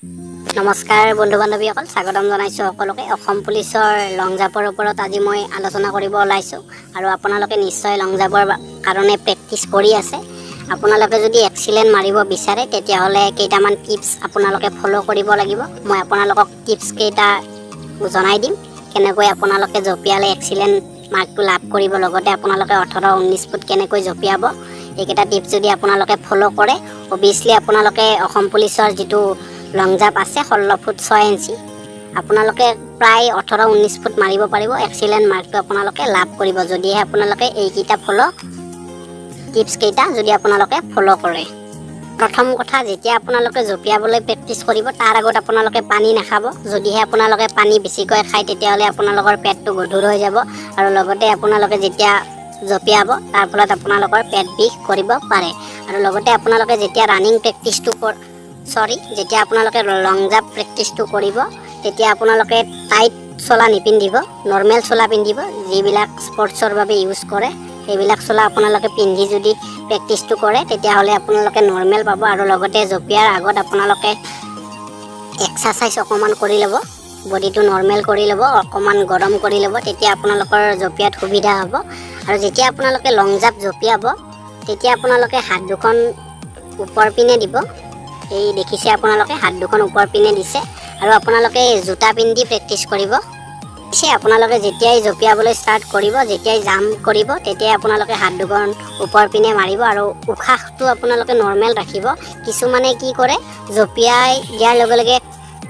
নমস্কাৰ বন্ধু বান্ধৱীসকল, স্বাগতম জনাইছোঁ সকলোকে। অসম পুলিচৰ লং জাম্পৰ ওপৰত আজি মই আলোচনা কৰিব ওলাইছোঁ আৰু আপোনালোকে নিশ্চয় লং জাম্পৰ কাৰণে প্ৰেক্টিছ কৰি আছে। আপোনালোকে যদি এক্সিলেণ্ট মাৰিব বিচাৰে তেতিয়াহ'লে কেইটামান টিপছ আপোনালোকে ফ'ল' কৰিব লাগিব। মই আপোনালোকক টিপছ কেইটা জনাই দিম, কেনেকৈ আপোনালোকে জঁপিয়ালে এক্সিলেণ্ট মাৰ্কটো লাভ কৰিব, লগতে আপোনালোকে 18-19 ফুট কেনেকৈ জঁপিয়াব। এইকেইটা টিপছ যদি আপোনালোকে ফ'ল' কৰে, অভিয়াছলি আপোনালোকে অসম পুলিচৰ যিটো লং জাম্প আছে 16 ফুট 6 ইঞ্চি, আপোনালোকে প্ৰায় 18-19 ফুট মাৰিব পাৰিব। এক্সিলেণ্ট মাৰ্কটো আপোনালোকে লাভ কৰিব যদিহে আপোনালোকে এইকেইটা টিপছ কেইটা যদি আপোনালোকে ফ'ল' কৰে। প্ৰথম কথা, যেতিয়া আপোনালোকে জঁপিয়াবলৈ প্ৰেক্টিছ কৰিব তাৰ আগত আপোনালোকে পানী নাখাব। যদিহে আপোনালোকে পানী বেছিকৈ খায় তেতিয়াহ'লে আপোনালোকৰ পেটটো গধুৰ হৈ যাব আৰু লগতে আপোনালোকে যেতিয়া জঁপিয়াব তাৰ ফলত আপোনালোকৰ পেট বিষ কৰিব পাৰে। আৰু লগতে আপোনালোকে যেতিয়া ৰানিং প্ৰেক্টিছটো যেতিয়া আপোনালোকে লং জাম্প প্ৰেক্টিছটো কৰিব তেতিয়া আপোনালোকে টাইট চোলা নিপিন্ধিব, নৰ্মেল চোলা পিন্ধিব। যিবিলাক স্পৰ্টছৰ বাবে ইউজ কৰে সেইবিলাক চোলা আপোনালোকে পিন্ধি যদি প্ৰেক্টিছটো কৰে তেতিয়াহ'লে আপোনালোকে নৰ্মেল পাব। আৰু লগতে জঁপিয়াৰ আগত আপোনালোকে এক্সাৰচাইজ অকণমান কৰি ল'ব, বডিটো নৰ্মেল কৰি ল'ব, অকণমান গৰম কৰি ল'ব, তেতিয়া আপোনালোকৰ জঁপিয়াত সুবিধা হ'ব। আৰু যেতিয়া আপোনালোকে লং জাম্প জঁপিয়াব তেতিয়া আপোনালোকে হাত দুখন ওপৰ পিনে দিব। এই দেখিছে আপোনালোকে হাত দুখন ওপৰ পিনে দিছে আৰু আপোনালোকে জোতা পিন্ধি প্ৰেক্টিছ কৰিব। আপোনালোকে যেতিয়াই জঁপিয়াবলৈ ষ্টাৰ্ট কৰিব, যেতিয়াই জাম্প কৰিব তেতিয়াই আপোনালোকে হাত দুখন ওপৰ পিনে মাৰিব আৰু উশাহটো আপোনালোকে নৰ্মেল ৰাখিব। কিছুমানে কি কৰে, জঁপিয়াই দিয়াৰ লগে লগে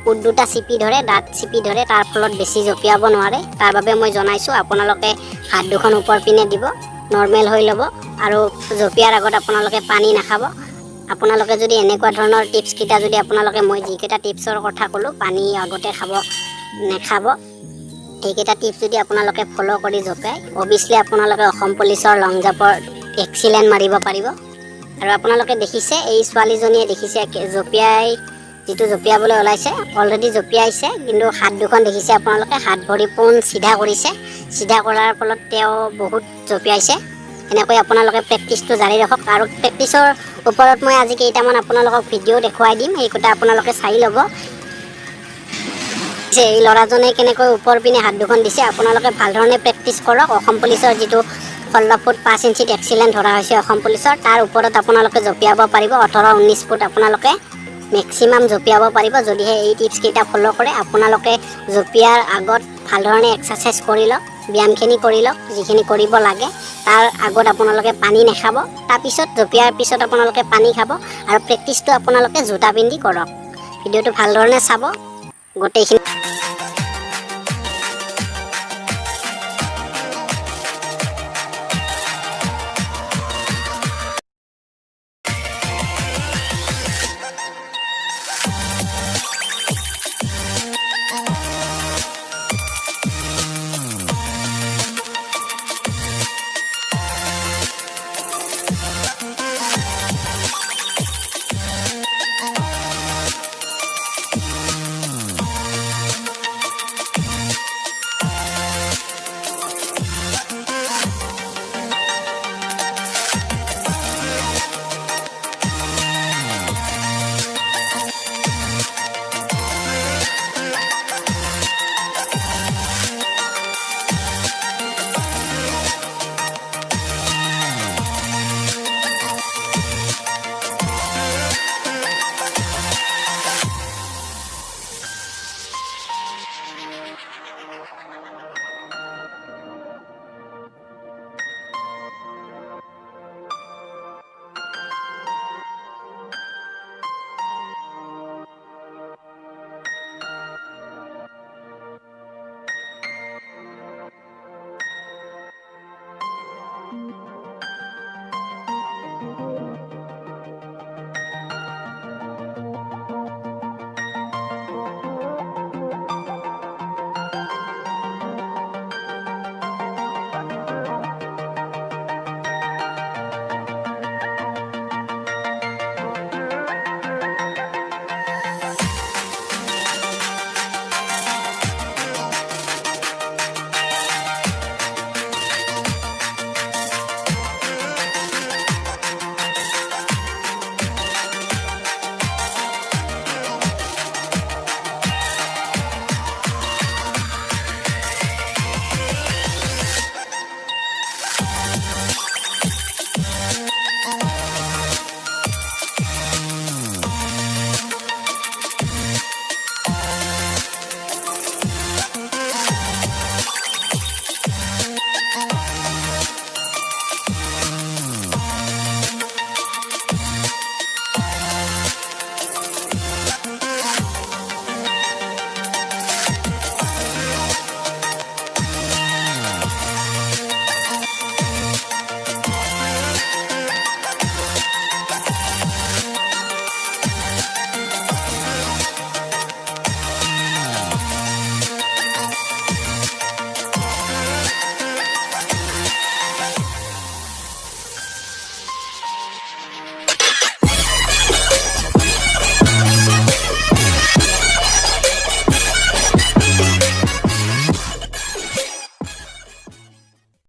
উঠ দুটা চিপি ধৰে, দাঁত চিপি ধৰে, তাৰ ফলত বেছি জঁপিয়াব নোৱাৰে। তাৰ বাবে মই জনাইছোঁ আপোনালোকে হাত দুখন ওপৰ পিনে দিব, নৰ্মেল হৈ ল'ব আৰু জঁপিয়াৰ আগত আপোনালোকে পানী নাখাব। আপোনালোকে যদি এনেকুৱা ধৰণৰ টিপছ কেইটা যদি আপোনালোকে মই যিকেইটা টিপছৰ কথা ক'লোঁ, পানী আগতে নেখাব, এইকেইটা টিপছ যদি আপোনালোকে ফ'ল' কৰি জঁপিয়াই, অভিয়াছলি আপোনালোকে অসম পুলিচৰ লং জাম্পৰ এক্সিলেণ্ট মাৰিব পাৰিব। আৰু আপোনালোকে দেখিছে এই ছোৱালীজনীয়ে দেখিছে যিটো জঁপিয়াবলৈ ওলাইছে, অলৰেডি জঁপিয়াইছে, কিন্তু হাত দুখন দেখিছে আপোনালোকে, হাত ভৰি পোন চিধা কৰিছে। চিধা কৰাৰ ফলত তেওঁ বহুত জঁপিয়াইছে। এনেকৈ আপোনালোকে প্ৰেক্টিছটো জাৰি ৰাখক। আৰু প্ৰেক্টিছৰ ওপৰত মই আজি কেইটামান আপোনালোকক ভিডিঅ' দেখুৱাই দিম, সেইকেইটা আপোনালোকে চাই ল'ব যে এই ল'ৰাজনে কেনেকৈ ওপৰ পিনে হাত দুখন দিছে। আপোনালোকে ভাল ধৰণে প্ৰেক্টিছ কৰক। অসম পুলিচৰ যিটো 16 ফুট 5 ইঞ্চিত এক্সিলেণ্ট ধৰা হৈছে অসম পুলিচৰ, তাৰ ওপৰত আপোনালোকে জঁপিয়াব পাৰিব। 18-19 ফুট আপোনালোকে মেক্সিমাম জঁপিয়াব পাৰিব যদিহে এই টিপছ কেইটা ফ'ল' কৰে। আপোনালোকে জঁপিয়াৰ আগত ভাল ধৰণে এক্সাৰচাইজ কৰি লওক, ব্যায়ামখিনি কৰি লওক, যিখিনি কৰিব লাগে। তাৰ আগত আপোনালোকে পানী নাখাব, তাৰপিছত জঁপিয়াৰ পিছত আপোনালোকে পানী খাব আৰু প্ৰেক্টিছটো আপোনালোকে জোতা পিন্ধি কৰক। ভিডিঅ'টো ভাল ধৰণে চাব, গোটেইখিনি